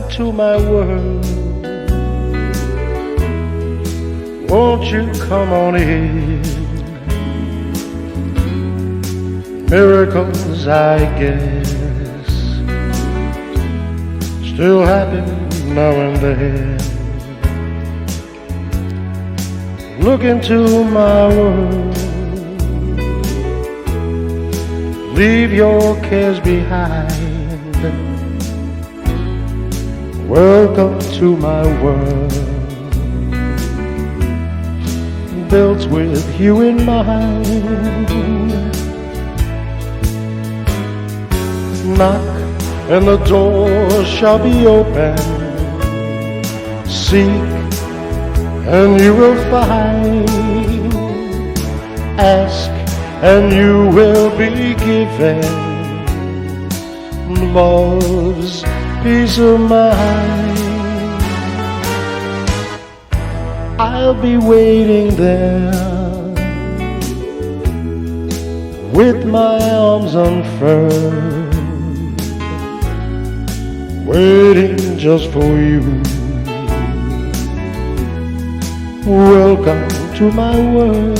into my world. Won't you come on in? Miracles, I guess, still happen now and then. Look into my world. Leave your cares behind. Welcome to my world, built with you in mind. Knock and the door shall be open. Seek and you will find. Ask and you will be given love's peace of mind. I'll be waiting there with my arms unfurled, waiting just for you. Welcome to my world.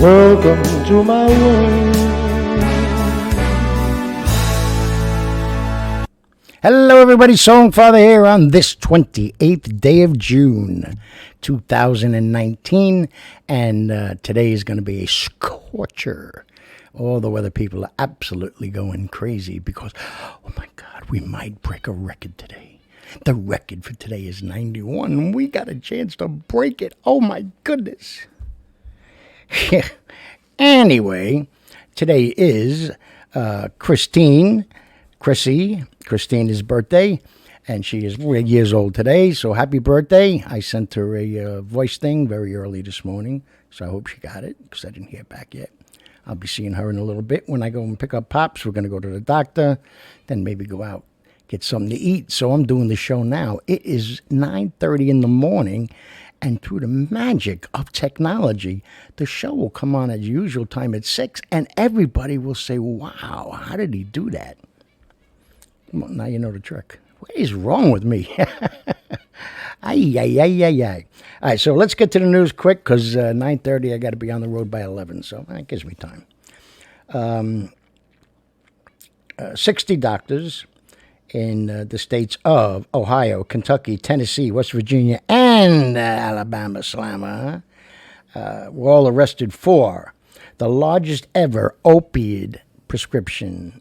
Welcome to my world. Hello everybody, Songfather here on this 28th day of June 2019, and today is going to be a scorcher. All the weather people are absolutely going crazy because, oh my God, we might break a record today. The record for today is 91, and we got a chance to break it. Oh my goodness. Anyway, today is Christina's birthday, and she is years old today, so happy birthday. I sent her a voice thing very early this morning, so I hope she got it, because I didn't hear back yet. I'll be seeing her in a little bit when I go and pick up Pops. We're going to go to the doctor, then maybe go out, get something to eat. So I'm doing the show now. It is 9:30 in the morning, and through the magic of technology, the show will come on at usual time at 6, and everybody will say, wow, how did he do that? Well, now you know the trick. What is wrong with me? Ay. All right, so let's get to the news quick, because 9:30, I got to be on the road by 11, so that gives me time. 60 doctors in the states of Ohio, Kentucky, Tennessee, West Virginia, and Alabama Slammer were all arrested for the largest ever opiate prescription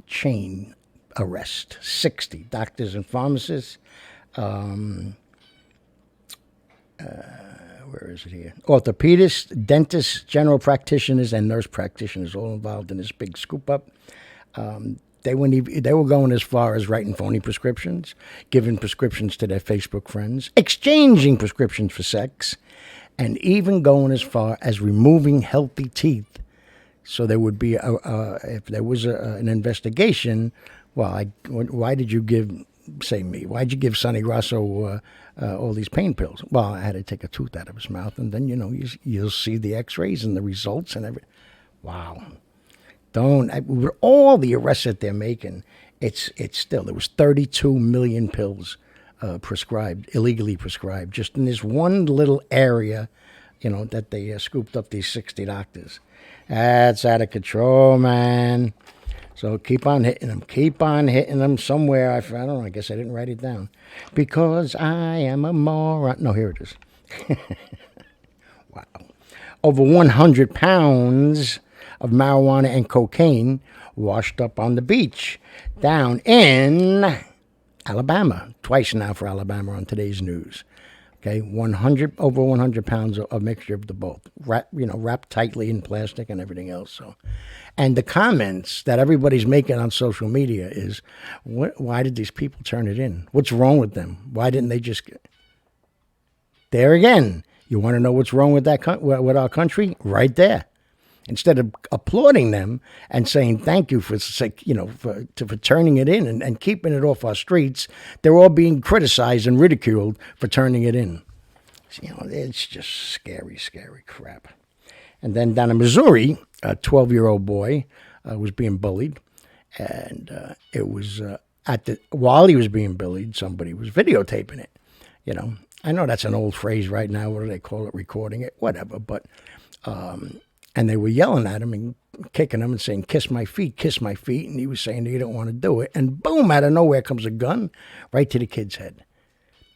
chain arrest. 60 doctors and pharmacists. Where is it here? Orthopedists, dentists, general practitioners, and nurse practitioners all involved in this big scoop up. They were going as far as writing phony prescriptions, giving prescriptions to their Facebook friends, exchanging prescriptions for sex, and even going as far as removing healthy teeth. So there would be, if there was an investigation, well, why did you give, say me, why'd you give Sonny Grosso all these pain pills? Well, I had to take a tooth out of his mouth, and then, you'll see the x-rays and the results and everything. Wow. With all the arrests that they're making, it's still, there was 32 million pills prescribed, illegally prescribed, just in this one little area, that they scooped up these 60 doctors. That's out of control, man. So keep on hitting them somewhere. I don't know, I guess I didn't write it down. Because I am a moron. No, here it is. Wow. Over 100 pounds of marijuana and cocaine washed up on the beach down in Alabama. Twice now for Alabama on today's news. Okay, over 100 pounds of mixture of the both, wrapped tightly in plastic and everything else. So, and the comments that everybody's making on social media is, why did these people turn it in? What's wrong with them? Why didn't they just? There again, you want to know what's wrong with with our country? Right there. Instead of applauding them and saying thank you for turning it in and keeping it off our streets, they're all being criticized and ridiculed for turning it in. It's just scary, scary crap. And then down in Missouri, a 12-year-old boy was being bullied, and it was while he was being bullied, somebody was videotaping it. You know, I know that's an old phrase right now. What do they call it? Recording it, whatever. But and they were yelling at him and kicking him and saying, kiss my feet," and he was saying he didn't want to do it. And boom, out of nowhere comes a gun right to the kid's head.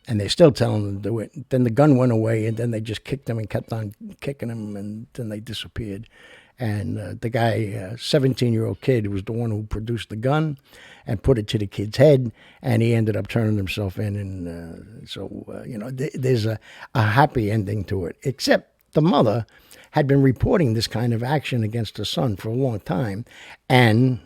And they're still telling him to do it. Then the gun went away, and then they just kicked him and kept on kicking him, and then they disappeared. And the guy, 17-year-old kid, was the one who produced the gun and put it to the kid's head, and he ended up turning himself in. And there's a happy ending to it, except the mother had been reporting this kind of action against her son for a long time, and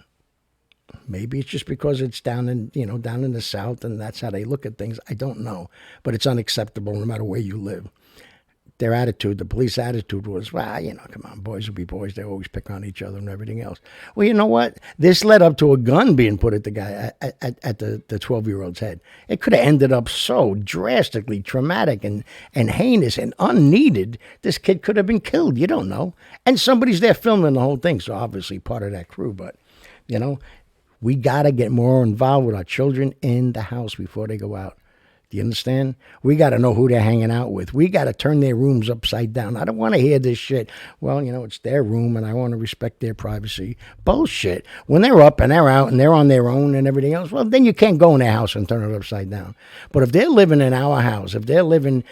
maybe it's just because it's down in the South and that's how they look at things. I don't know, but it's unacceptable no matter where you live. Their attitude, the police attitude was, well, come on, boys will be boys. They always pick on each other and everything else. Well, you know what? This led up to a gun being put at the guy, at the 12-year-old's head. It could have ended up so drastically traumatic and heinous and unneeded. This kid could have been killed. You don't know. And somebody's there filming the whole thing, so obviously part of that crew. But, we got to get more involved with our children in the house before they go out. Do you understand? We got to know who they're hanging out with. We got to turn their rooms upside down. I don't want to hear this shit. Well, it's their room and I want to respect their privacy. Bullshit. When they're up and they're out and they're on their own and everything else, well, then you can't go in their house and turn it upside down. But if they're living in our house, if they're living,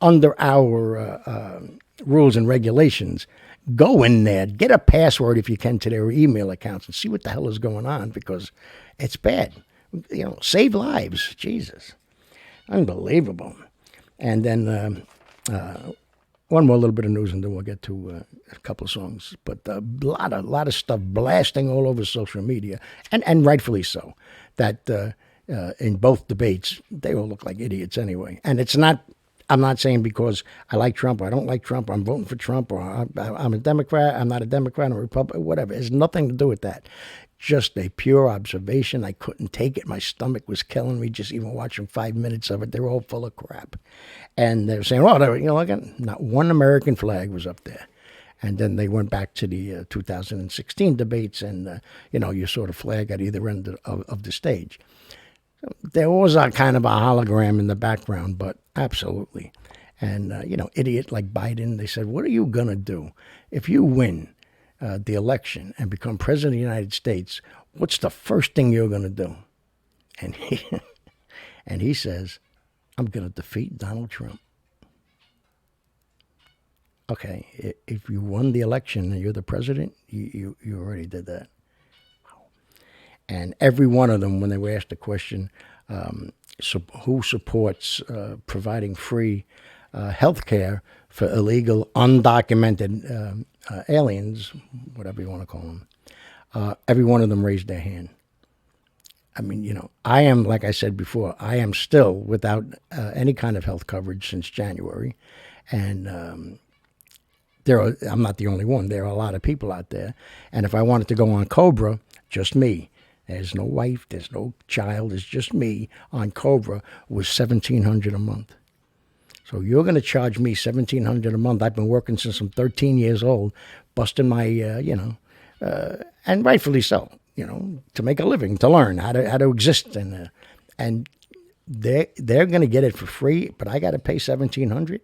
under our rules and regulations, go in there, get a password if you can to their email accounts and see what the hell is going on, because it's bad. Save lives. Jesus. Unbelievable. And then one more little bit of news, and then we'll get to a couple of songs. But a lot of stuff blasting all over social media, and rightfully so, that in both debates, they all look like idiots anyway. And it's not, I'm not saying because I like Trump or I don't like Trump, or I'm voting for Trump, or I'm a Democrat, I'm not a Democrat, I'm a Republican, whatever. It has nothing to do with that. Just a pure observation. I couldn't take it. My stomach was killing me just even watching 5 minutes of it. They were all full of crap. And they were saying, again, not one American flag was up there. And then they went back to the 2016 debates, and, you saw the flag at either end of the stage. So there was a kind of a hologram in the background, but absolutely. And, idiot like Biden, they said, what are you going to do if you win the election and become president of the United States? What's the first thing you're going to do? And he says, I'm going to defeat Donald Trump. Okay, if you won the election and you're the president, you already did that. Wow. And every one of them, when they were asked the question, who supports providing free health care for illegal, undocumented aliens, whatever you want to call them, every one of them raised their hand. I mean, I am, like I said before, I am still without any kind of health coverage since January. And I'm not the only one. There are a lot of people out there. And if I wanted to go on Cobra, just me. There's no wife, there's no child, it's just me on Cobra, was $1,700 a month. So you're going to charge me $1,700 a month. I've been working since I'm 13 years old, busting my, and rightfully so, to make a living, to learn how to exist, and they're going to get it for free, but I got to pay $1,700.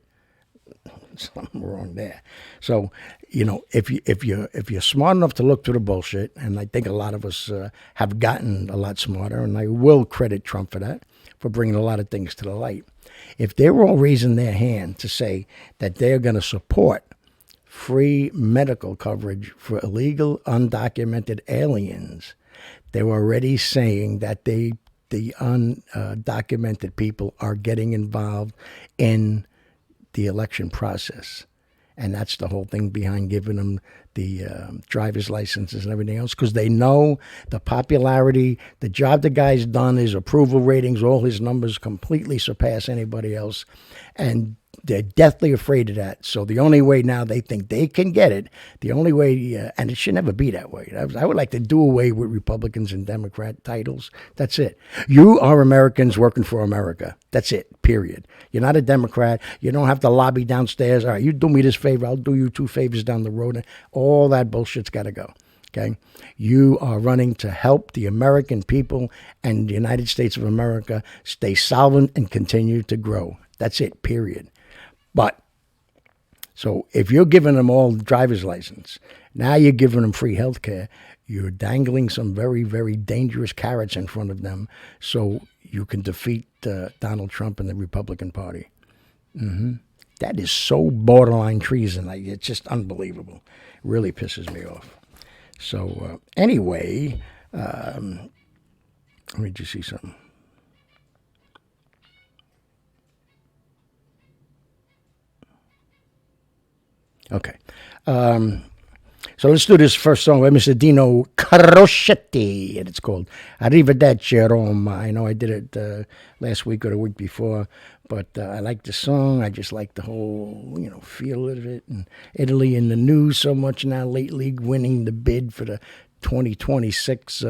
Something wrong there. So, if you're smart enough to look through the bullshit, and I think a lot of us have gotten a lot smarter, and I will credit Trump for that, for bringing a lot of things to the light. If they're all raising their hand to say that they're going to support free medical coverage for illegal, undocumented aliens, they're already saying that the undocumented people are getting involved in the election process. And that's the whole thing behind giving them the driver's licenses and everything else, because they know the popularity, the job the guy's done, his approval ratings, all his numbers completely surpass anybody else. And They're deathly afraid of that. So the only way now they think they can get it, the only way, and it should never be that way. I would like to do away with Republicans and Democrat titles. That's it. You are Americans working for America. That's it, period. You're not a Democrat. You don't have to lobby downstairs. All right, you do me this favor, I'll do you 2 favors down the road. And all that bullshit's got to go. Okay? You are running to help the American people and the United States of America stay solvent and continue to grow. That's it, period. But, so if you're giving them all driver's license, now you're giving them free health care, you're dangling some very, very dangerous carrots in front of them so you can defeat Donald Trump and the Republican Party. That is so borderline treason. It's just unbelievable. It really pisses me off. So anyway, let me just see something. Okay. So let's do this first song by Mr. Dino Caroscetti, and it's called Arrivederci Roma. I know I did it last week or the week before, but I like the song. I just like the whole, feel of it. And Italy in the news so much now lately, winning the bid for the 2026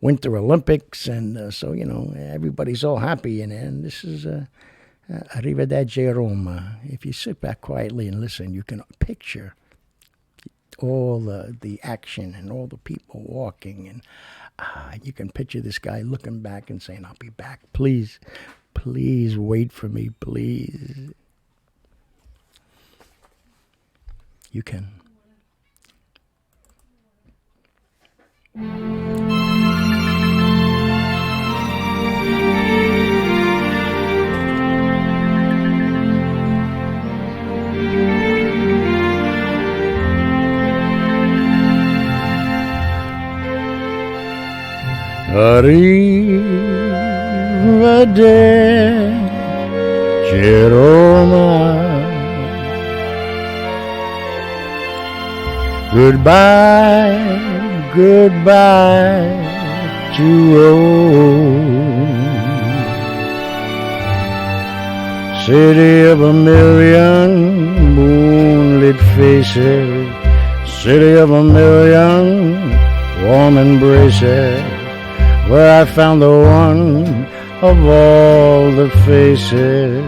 Winter Olympics. And so, everybody's all happy in it. And this is Arrivederci Roma. If you sit back quietly and listen, you can picture all the action and all the people walking, and you can picture this guy looking back and saying, I'll be back. Please wait for me, please. You can. Arrivederci Roma. Goodbye, goodbye to Rome. City of a million moonlit faces, city of a million warm embraces, where I found the one of all the faces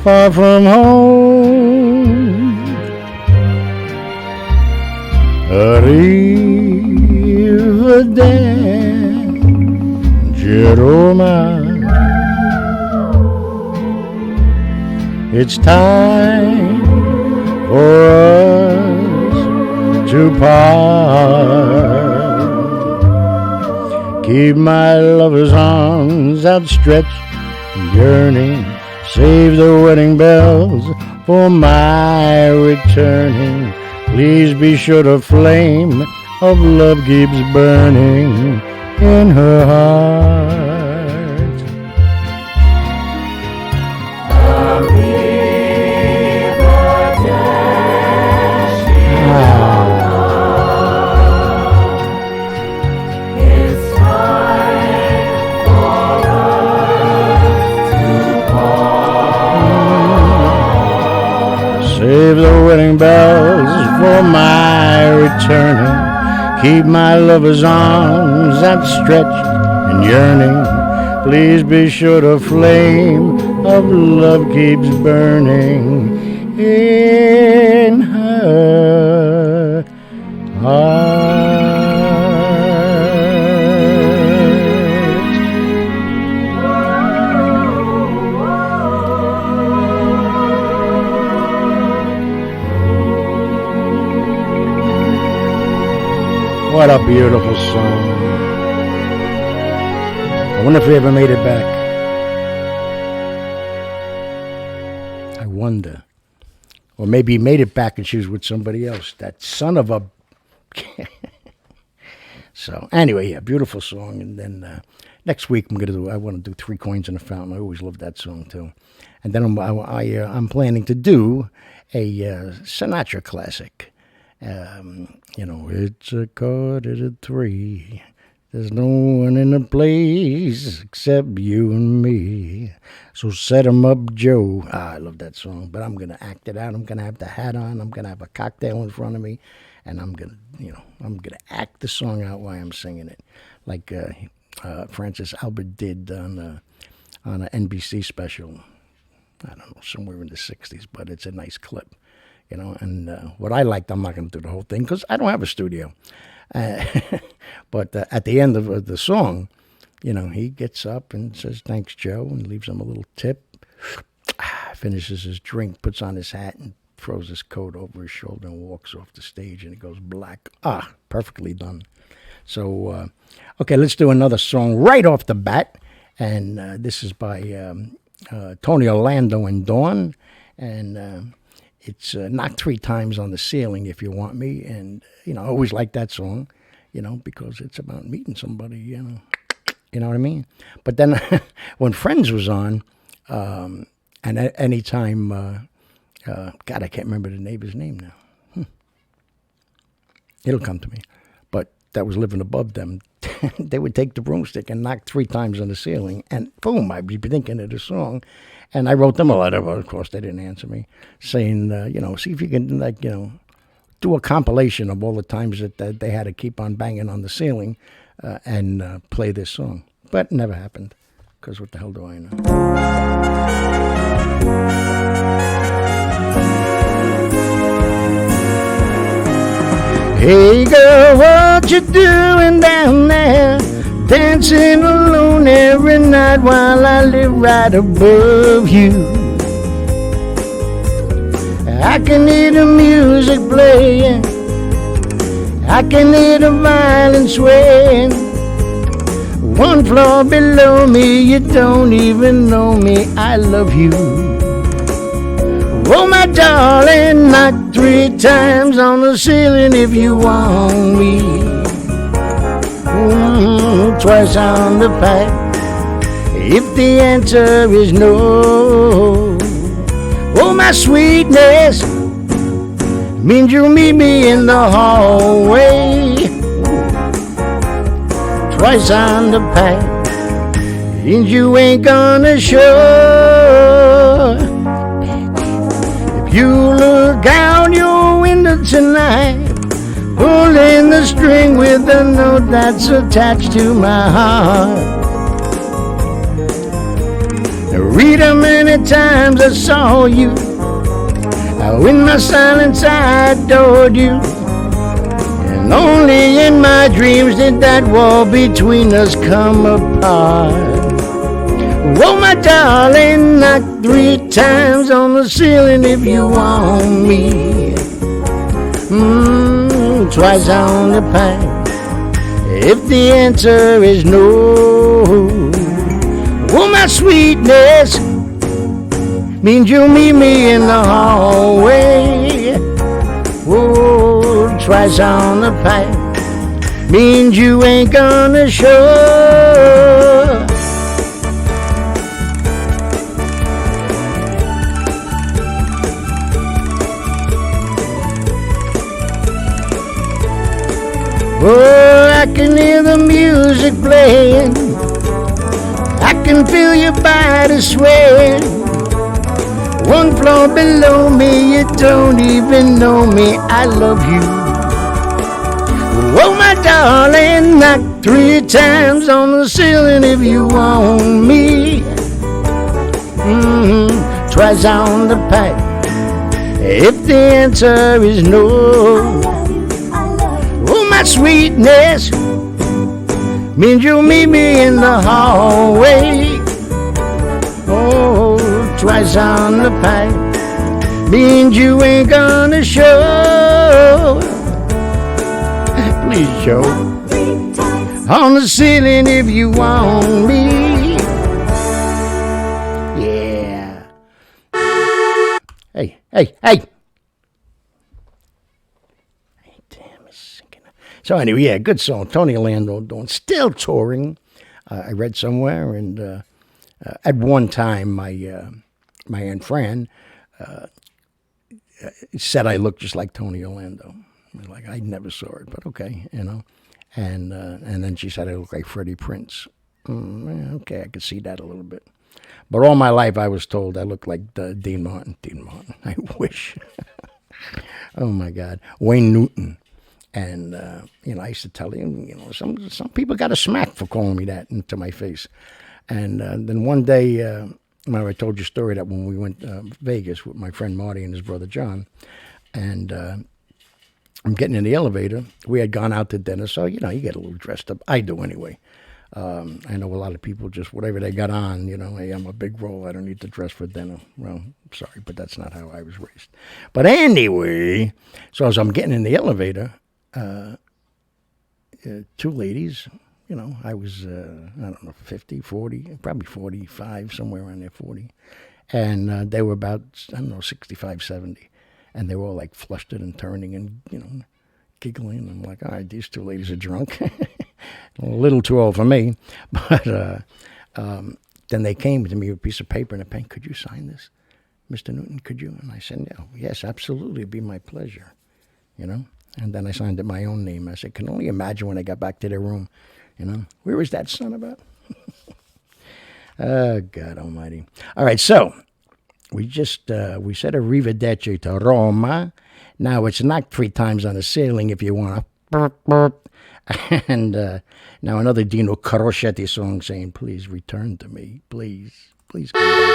far from home. Arrivederci Roma. It's time for us to part. Keep my lover's arms outstretched, yearning. Save the wedding bells for my returning. Please be sure the flame of love keeps burning in her heart. Save the wedding bells for my returning. Keep my lover's arms outstretched and yearning. Please be sure the flame of love keeps burning in her heart. What a beautiful song. I wonder if we ever made it back. I wonder. Or maybe he made it back and she was with somebody else. That son of a... So, anyway, yeah, beautiful song. And then next week I want to do 3 Coins in a Fountain. I always loved that song, too. And then I'm planning to do a Sinatra classic. It's 3:15. There's no one in the place except you and me. So set 'em up, Joe. I love that song, but I'm going to act it out. I'm going to have the hat on. I'm going to have a cocktail in front of me, and I'm going to, I'm going to act the song out while I'm singing it, like Francis Albert did on an NBC special. I don't know, somewhere in the 60s, but it's a nice clip, And what I liked, I'm not going to do the whole thing because I don't have a studio. But at the end of the song, he gets up and says, "Thanks, Joe," and leaves him a little tip. Finishes his drink, puts on his hat, and throws his coat over his shoulder and walks off the stage, and it goes black. Perfectly done. So, okay, let's do another song right off the bat. And this is by Tony Orlando and Dawn. And it's Knock Three Times on the Ceiling, If You Want Me. And, I always like that song, because it's about meeting somebody, You know what I mean? But then when Friends was on, and any time, God, I can't remember the neighbor's name now. It'll come to me. But that was living above them. They would take the broomstick and knock 3 times on the ceiling, and boom, I'd be thinking of the song. And I wrote them a letter, but of course they didn't answer me, saying, see if you can, do a compilation of all the times that they had to keep on banging on the ceiling and play this song. But it never happened, because what the hell do I know? Hey girl, what you doing down there? Dancing alone every night while I live right above you. I can hear the music playing, I can hear the violin swaying. 1 floor below me, you don't even know me, I love you. Oh, my darling, knock 3 times on the ceiling if you want me. Twice on the pipe if the answer is no. Oh, my sweetness means you'll meet me in the hallway. Twice on the pipe means you ain't gonna show. You look out your window tonight, pulling the string with the note that's attached to my heart. Read how many times I saw you, how in my silence I adored you, and only in my dreams did that wall between us come apart. Oh, my darling, knock 3 times on the ceiling if you want me. Twice on the pipe if the answer is no. Oh, my sweetness means you'll meet me in the hallway. Oh, twice on the pipe means you ain't gonna show. Oh, I can hear the music playing, I can feel your body swaying. 1 floor below me, you don't even know me, I love you. Oh, my darling, knock 3 times on the ceiling if you want me. Twice on the pipe if the answer is no. Oh, my sweetness means you'll meet me in the hallway. Oh, twice on the pipe means you ain't gonna show. Please show on the ceiling if you want me. Yeah. Hey. So anyway, yeah, good song. Tony Orlando doing, still touring. I read somewhere, and at one time, my Aunt Fran said I looked just like Tony Orlando. Like, I never saw it, but okay, And then she said I look like Freddie Prinze. Okay, I could see that a little bit. But all my life I was told I looked like Dean Martin. Dean Martin. I wish. Oh my God. Wayne Newton. And I used to tell him, some people got a smack for calling me that into my face. And then one day, I told you a story that when we went to Vegas with my friend Marty and his brother John, and I'm getting in the elevator. We had gone out to dinner, so you get a little dressed up. I do anyway. I know a lot of people just whatever they got on, hey, I'm a big role. I don't need to dress for dinner. Well, sorry, but that's not how I was raised. But anyway, so as I'm getting in the elevator, two ladies, I was, I don't know, 50, 40, probably 45, somewhere around there, 40. And they were about, I don't know, 65, 70. And they were all like flustered and turning and, giggling. I'm like, all right, these two ladies are drunk. A little too old for me. But then they came to me with a piece of paper and a pen. Could you sign this, Mr. Newton? Could you? And I said, no, yes, absolutely. It'd be my pleasure, And then I signed it my own name. I said, can only imagine when I got back to their room, where was that son about? Oh, God almighty. All right, so we said arrivederci to Roma. Now, it's not 3 times on the ceiling if you want to burp, burp. And now another Dino Carochetti song saying, please return to me. Please come back.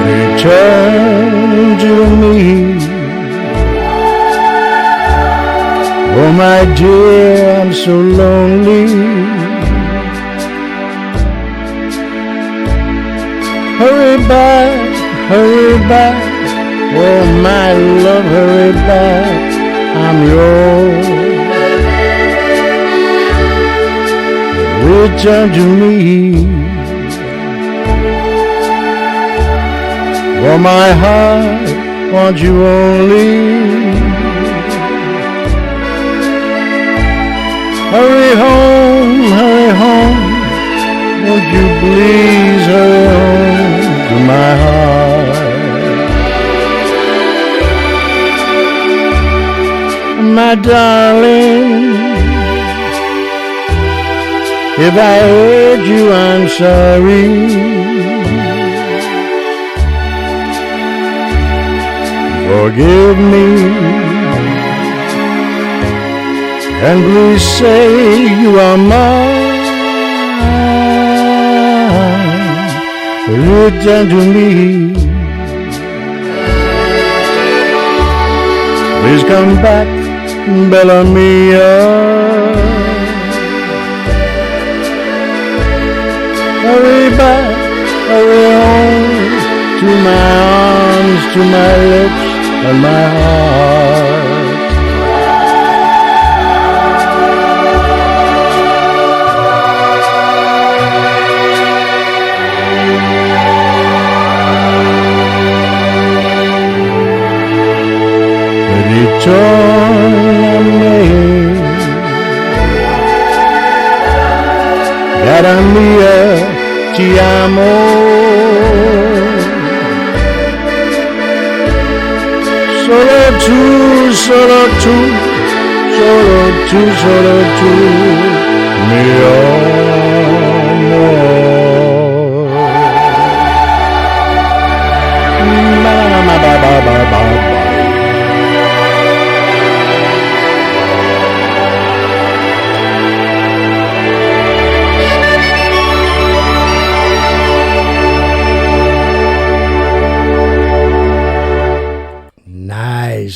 Return to me. Oh, my dear, I'm so lonely. Hurry back, oh my love, hurry back, I'm yours. Return to me, for my heart wants you only. Hurry home, won't you please hurry home to my heart? My darling, if I hurt you, I'm sorry. Forgive me, and please say you are mine. Return to me. Please come back, Bella Mia. Hurry back, hurry home to my arms, to my lips and my heart. Ritorna a me, cara mia, ti amo. Solo tu, solo tu, solo tu, solo tu, mio amor. Ba ba ba ba ba.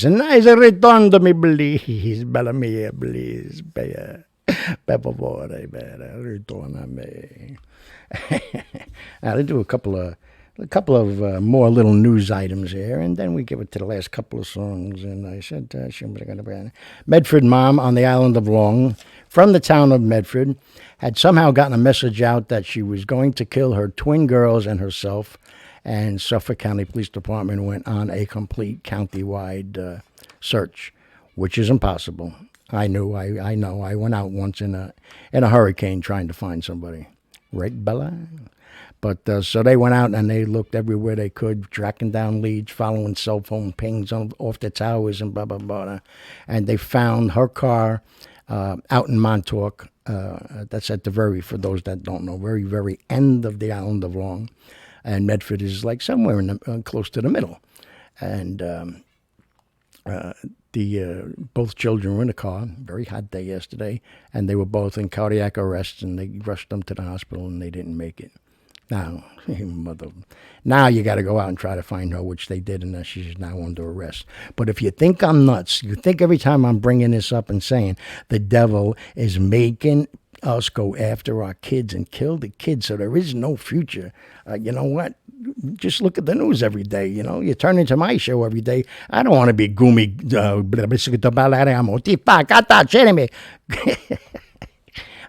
Nice, ritorno mi please, bella mia, please, per favore, ritorna a me. Now, let's do a couple of more little news items here, and then we give it to the last couple of songs. And I said, Medford mom on the island of Long, from the town of Medford, had somehow gotten a message out that she was going to kill her twin girls and herself. And Suffolk County Police Department went on a complete county-wide search, which is impossible. I know. I went out once in a hurricane trying to find somebody. Right, Bella? But so they went out and they looked everywhere they could, tracking down leads, following cell phone pings off the towers and blah, blah, blah. And they found her car out in Montauk. That's at the very, for those that don't know, very, very end of the island of Long. And Medford is like somewhere in the, close to the middle. And both children were in the car. Very hot day yesterday, and they were both in cardiac arrest. And they rushed them to the hospital, and they didn't make it. Now, mother, now you got to go out and try to find her, which they did, and she's now under arrest. But if you think I'm nuts, you think every time I'm bringing this up and saying the devil is making us go after our kids and kill the kids so there is no future, you know what? Just look at the news every day. You know, you turn into my show every day. I don't want to be gloomy. I don't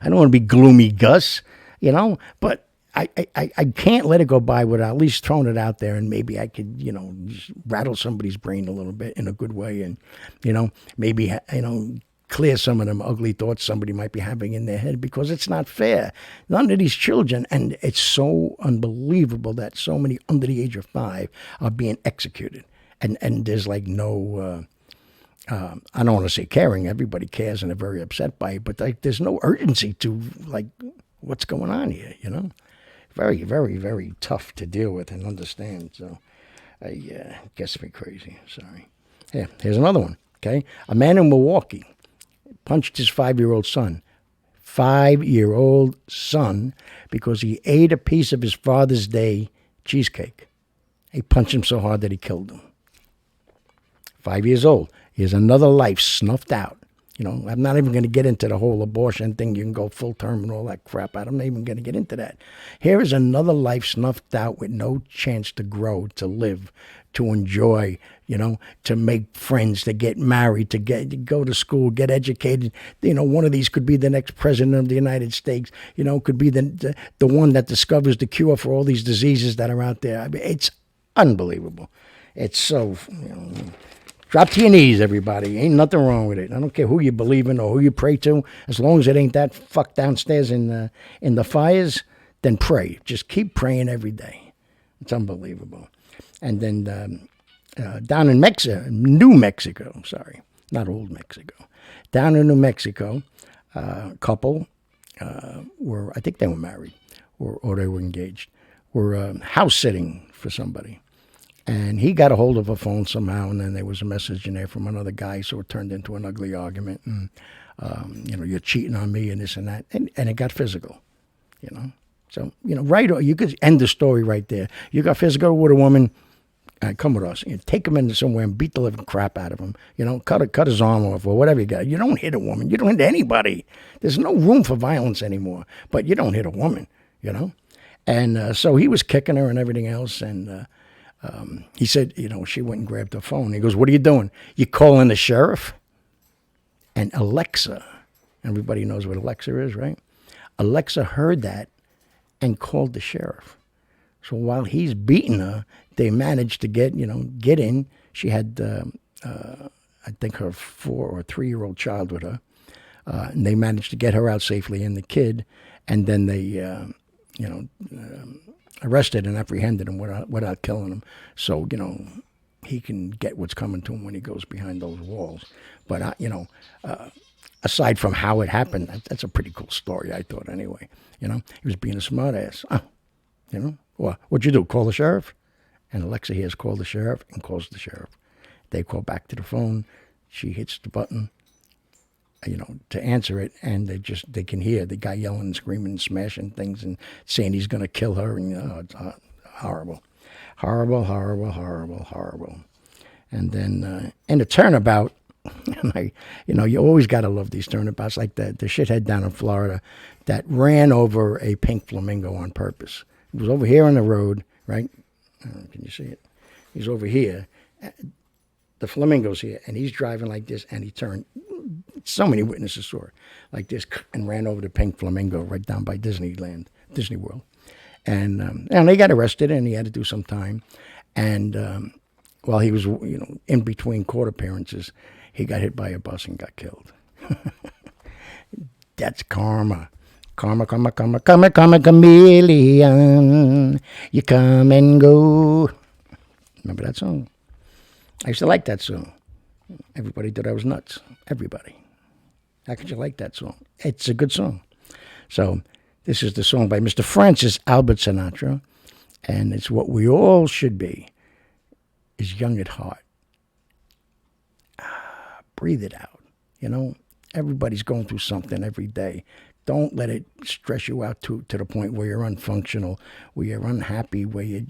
want to be gloomy Gus, you know, but I can't let it go by without at least throwing it out there, and maybe I could, you know, just rattle somebody's brain a little bit in a good way, and, you know, maybe, you know, clear some of them ugly thoughts somebody might be having in their head, because it's not fair. None of these children, and it's so unbelievable that so many under the age of 5 are being executed, and there's like no, I don't want to say caring. Everybody cares and they're very upset by it, but like there's no urgency to like what's going on here, you know. Very, very, very tough to deal with and understand. So, gets me crazy. Sorry. Yeah, here's another one. Okay, a man in Milwaukee punched his 5-year-old son. 5-year-old son, because he ate a piece of his Father's Day cheesecake. He punched him so hard that he killed him. 5 years old. Here's another life snuffed out. You know, I'm not even going to get into the whole abortion thing. You can go full term and all that crap. I'm not even going to get into that. Here is another life snuffed out with no chance to grow, to live, to enjoy, you know, to make friends, to get married, to go to school, get educated. You know, one of these could be the next president of the United States. You know, could be the one that discovers the cure for all these diseases that are out there. I mean, it's unbelievable. It's so, you know, drop to your knees, everybody. Ain't nothing wrong with it. I don't care who you believe in or who you pray to. As long as it ain't that fuck downstairs in the fires, then pray. Just keep praying every day. It's unbelievable. And then down in New Mexico, sorry, not old Mexico. Down in New Mexico, couple were, I think they were married or they were engaged, were house sitting for somebody. And he got a hold of a phone somehow, and then there was a message in there from another guy, so it turned into an ugly argument. And, you know, you're cheating on me and this and that. And it got physical, you know. So, you know, right, you could end the story right there. You got physical with a woman, come with us. You know, take him into somewhere and beat the living crap out of him. You know, cut his arm off or whatever you got. You don't hit a woman. You don't hit anybody. There's no room for violence anymore. But you don't hit a woman, you know. And so he was kicking her and everything else, and he said, you know, she went and grabbed her phone. He goes, what are you doing? You calling the sheriff? And Alexa, everybody knows what Alexa is, right? Alexa heard that and called the sheriff. So while he's beating her, they managed to get in. She had, I think, her 4 or 3-year-old child with her. And they managed to get her out safely and the kid. And then they, arrested and apprehended him without killing him. So, you know, he can get what's coming to him when he goes behind those walls. But, aside from how it happened, that's a pretty cool story, I thought, anyway. You know, he was being a smart ass. You know, well, what'd you do, call the sheriff? And Alexa hears call the sheriff and calls the sheriff. They call back to the phone. She hits the button, you know, to answer it, and they can hear the guy yelling and screaming and smashing things and saying he's going to kill her, and it's horrible. Horrible, horrible, horrible, horrible. And then in a turnabout, and you always got to love these turnabouts, like the shithead down in Florida that ran over a pink flamingo on purpose. It was over here on the road, right? Can you see it? He's over here. The flamingo's here, and he's driving like this, and he turned. So many witnesses saw it like this and ran over the pink flamingo right down by Disney World. And they got arrested, and he had to do some time. And while he was, you know, in between court appearances, he got hit by a bus and got killed. That's karma. Karma, karma, karma, karma, karma, chameleon. You come and go. Remember that song? I used to like that song. Everybody thought I was nuts. Everybody. How could you like that song? It's a good song. So this is the song by Mr. Francis Albert Sinatra, and it's what we all should be, is young at heart. Breathe it out. You know, everybody's going through something every day. Don't let it stress you out to the point where you're unfunctional, where you're unhappy, where you're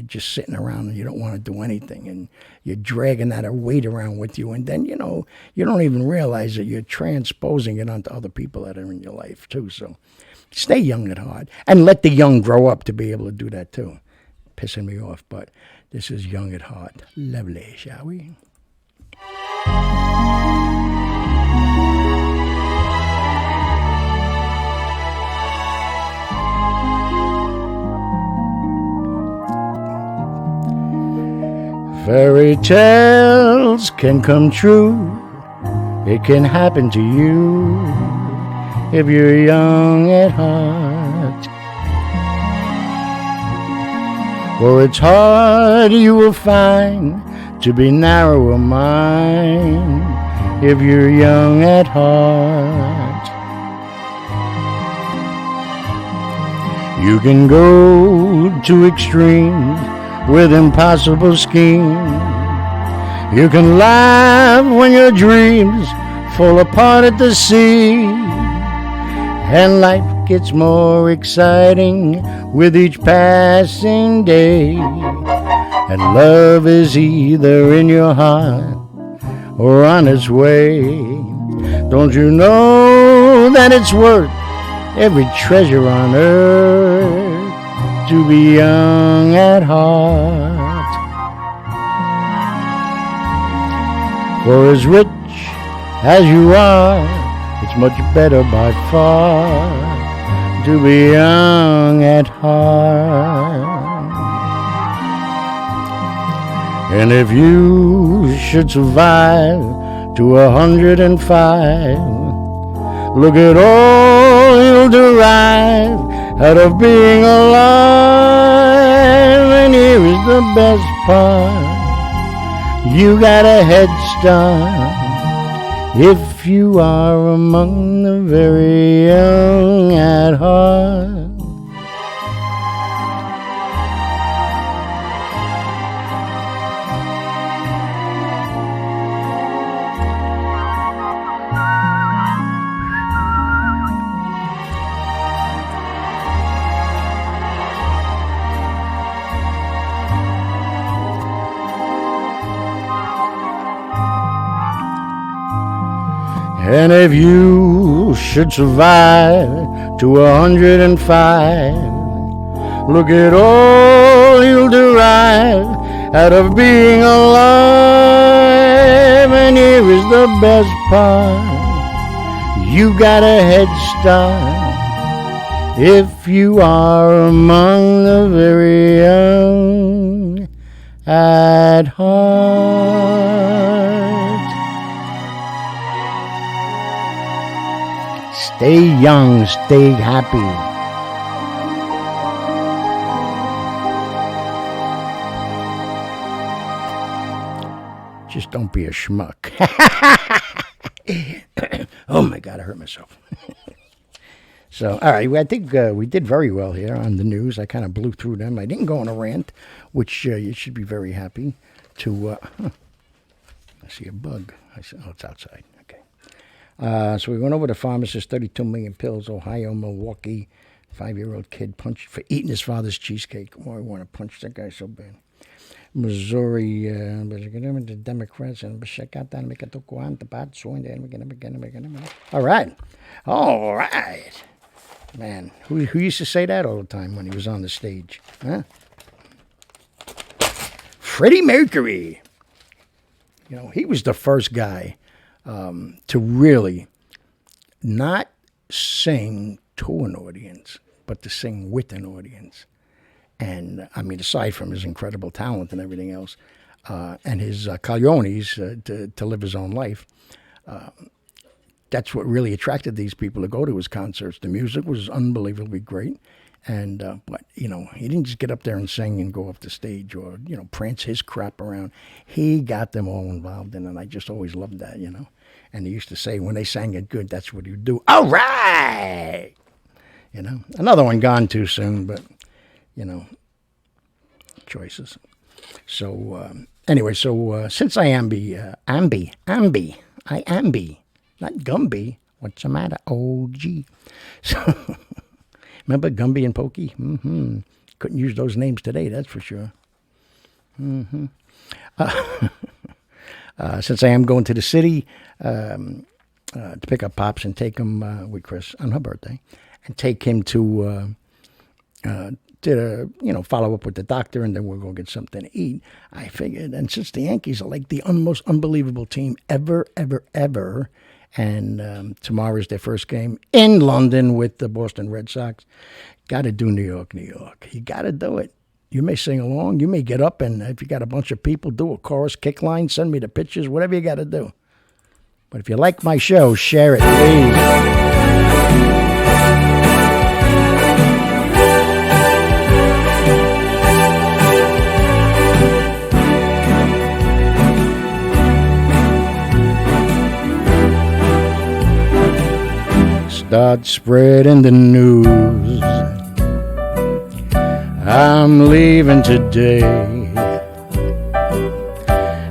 just sitting around and you don't want to do anything, and you're dragging that weight around with you, and then you don't even realize that you're transposing it onto other people that are in your life too. So stay young at heart, and let the young grow up to be able to do that too. Pissing me off, but this is young at heart. Lovely, shall we? Fairy tales can come true. It can happen to you if you're young at heart. For it's hard, you will find, to be narrow of mind if you're young at heart. You can go to extremes with impossible schemes. You can laugh when your dreams fall apart at the seams, and life gets more exciting with each passing day. And love is either in your heart or on its way. Don't you know that it's worth every treasure on earth to be young at heart? For as rich as you are, it's much better by far to be young at heart. And if you should survive to 105, look at all you'll derive out of being alive. And here is the best part: you got a head start if you are among the very young at heart. And if you should survive to 105, look at all you'll derive out of being alive. And here is the best part: you got a head start if you are among the very young at heart. Stay young, stay happy. Just don't be a schmuck. Oh my God, I hurt myself. So, all right, I think we did very well here on the news. I kind of blew through them. I didn't go on a rant, which you should be very happy to. I see a bug. Oh, it's outside. Okay. So we went over the pharmacist, 32 million pills, Ohio, Milwaukee, 5-year-old kid punched for eating his father's cheesecake. Oh, I want to punch that guy so bad. Missouri, the Democrats, and all right. All right. Man, who used to say that all the time when he was on the stage? Huh? Freddie Mercury. You know, he was the first guy to really not sing to an audience, but to sing with an audience. And, I mean, aside from his incredible talent and everything else, and his coglionies to live his own life, that's what really attracted these people to go to his concerts. The music was unbelievably great. And but he didn't just get up there and sing and go off the stage or prance his crap around. He got them all involved in it, and I just always loved that. And he used to say when they sang it good, that's what he'd do. All right, another one gone too soon, but choices. So anyway, since I amby, not Gumby. What's the matter? Oh gee. So. Remember Gumby and Pokey? Mm-hmm. Couldn't use those names today, that's for sure. Mm-hmm. Since I am going to the city to pick up Pops and take him with Chris on her birthday, and take him to follow up with the doctor, and then we'll go get something to eat. I figured, and since the Yankees are like the most unbelievable team ever, and tomorrow is their first game in London with the Boston Red Sox. Got to do New York, New York. You got to do it. You may sing along. You may get up and if you got a bunch of people, do a chorus, kick line, send me the pictures, whatever you got to do. But if you like my show, share it, please. Start spreading the news. I'm leaving today.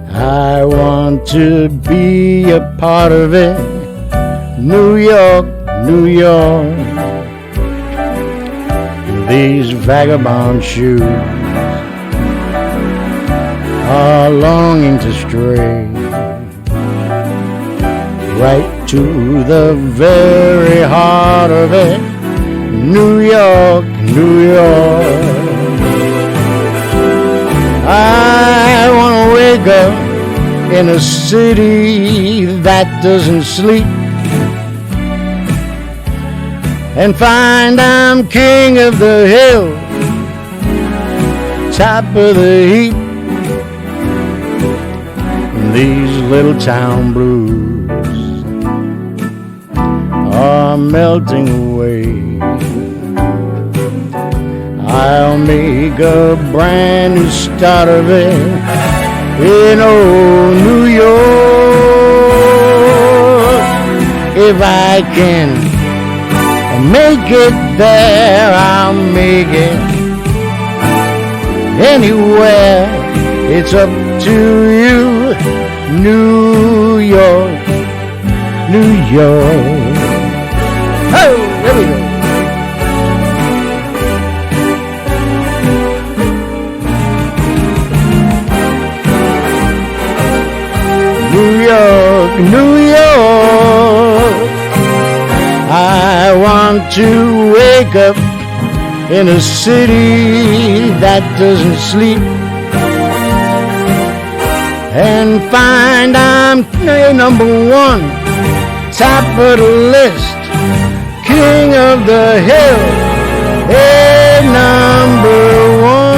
I want to be a part of it. New York, New York. These vagabond shoes are longing to stray right to the very heart of it. New York, New York. I want to wake up in a city that doesn't sleep and find I'm king of the hill, top of the heap. These little town blues are melting away. I'll make a brand new start of it in old New York. If I can make it there, I'll make it anywhere. It's up to you, New York, New York. Oh, there we go. New York, New York. I want to wake up in a city that doesn't sleep and find I'm number one, top of the list, king of the hill, hey, number one.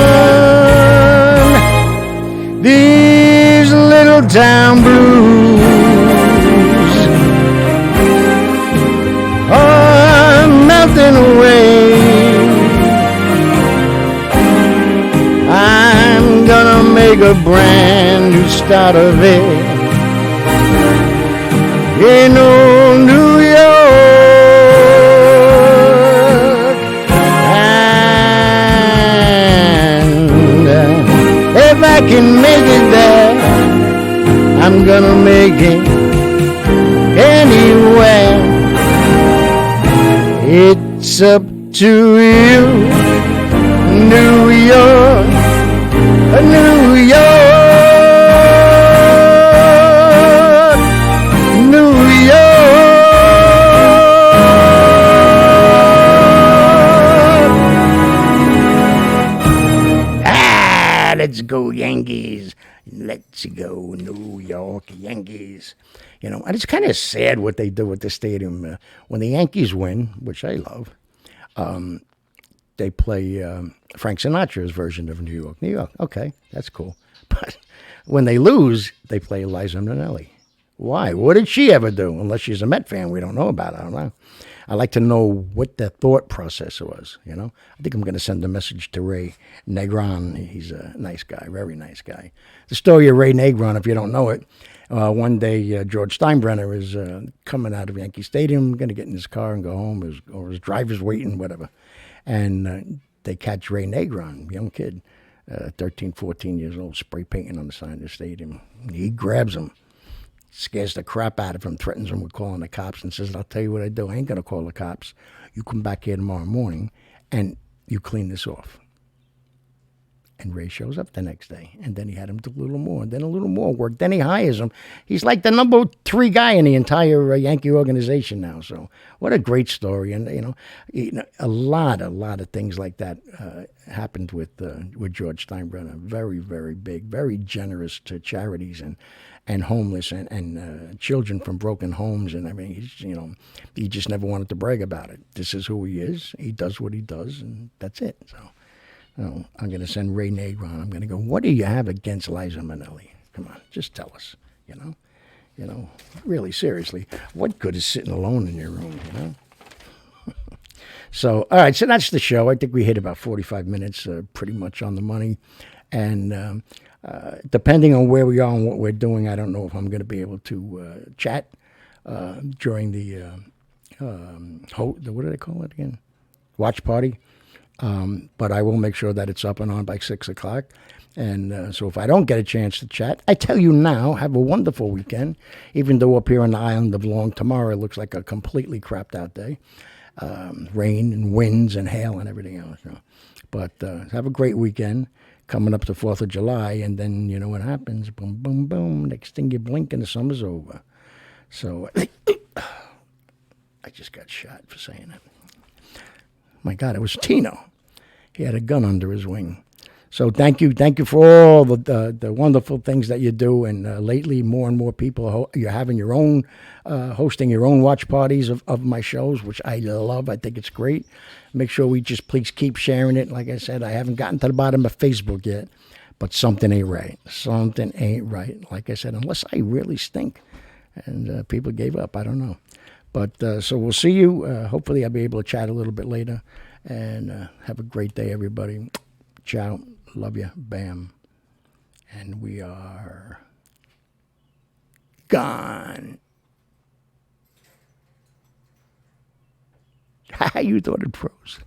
These little town blues are melting away. I'm gonna make a brand new start of it in old New York. And if I can make it there, I'm gonna make it anywhere. It's up to you, New York, New York, New York. Let's go Yankees. Let's go New York Yankees. And it's kind of sad what they do at the stadium. When the Yankees win, which I love, they play Frank Sinatra's version of New York, New York. Okay, that's cool. But when they lose, they play Liza Minnelli. Why? What did she ever do? Unless she's a Met fan, we don't know about it. I don't know. I like to know what the thought process was. I think I'm going to send a message to Ray Negron. He's a nice guy, very nice guy. The story of Ray Negron, if you don't know it, one day George Steinbrenner is coming out of Yankee Stadium, going to get in his car and go home, or his driver's waiting, whatever, and they catch Ray Negron, young kid, 13, 14 years old, spray painting on the side of the stadium. He grabs him, scares the crap out of him, threatens him with calling the cops, and says, I'll tell you what I do. I ain't going to call the cops. You come back here tomorrow morning, and you clean this off. And Ray shows up the next day, and then he had him do a little more, and then a little more work. Then he hires him. He's like the number 3 guy in the entire Yankee organization now. So what a great story. And, a lot of things like that happened with George Steinbrenner. Very, very big, very generous to charities and homeless and children from broken homes. And I mean, he just never wanted to brag about it. This is who he is. He does what he does, and that's it. So I'm going to send Ray Negron. I'm going to go, what do you have against Liza Minnelli? Come on, just tell us, really, seriously. What good is sitting alone in your room, So, all right, so that's the show. I think we hit about 45 minutes, pretty much on the money. And depending on where we are and what we're doing, I don't know if I'm going to be able to chat during the, what do they call it again? Watch party. But I will make sure that it's up and on by 6 o'clock. And so if I don't get a chance to chat, I tell you now, have a wonderful weekend. Even though up here on the island of Long tomorrow it looks like a completely crapped out day. Rain and winds and hail and everything else. But have a great weekend coming up to 4th of July. And then you know what happens. Boom, boom, boom. Next thing you blink and the summer's over. So I just got shot for saying it. My God, it was Tino. He had a gun under his wing. So thank you for all the wonderful things that you do. And lately, more and more people you're having your own, hosting your own watch parties of my shows, which I love. I think it's great. Make sure we just please keep sharing it. Like I said, I haven't gotten to the bottom of Facebook yet, but something ain't right. Something ain't right. Like I said, unless I really stink, and people gave up. I don't know. But so we'll see you. Hopefully I'll be able to chat a little bit later. And have a great day, everybody. Ciao. Love you. Bam. And we are gone. You thought it froze.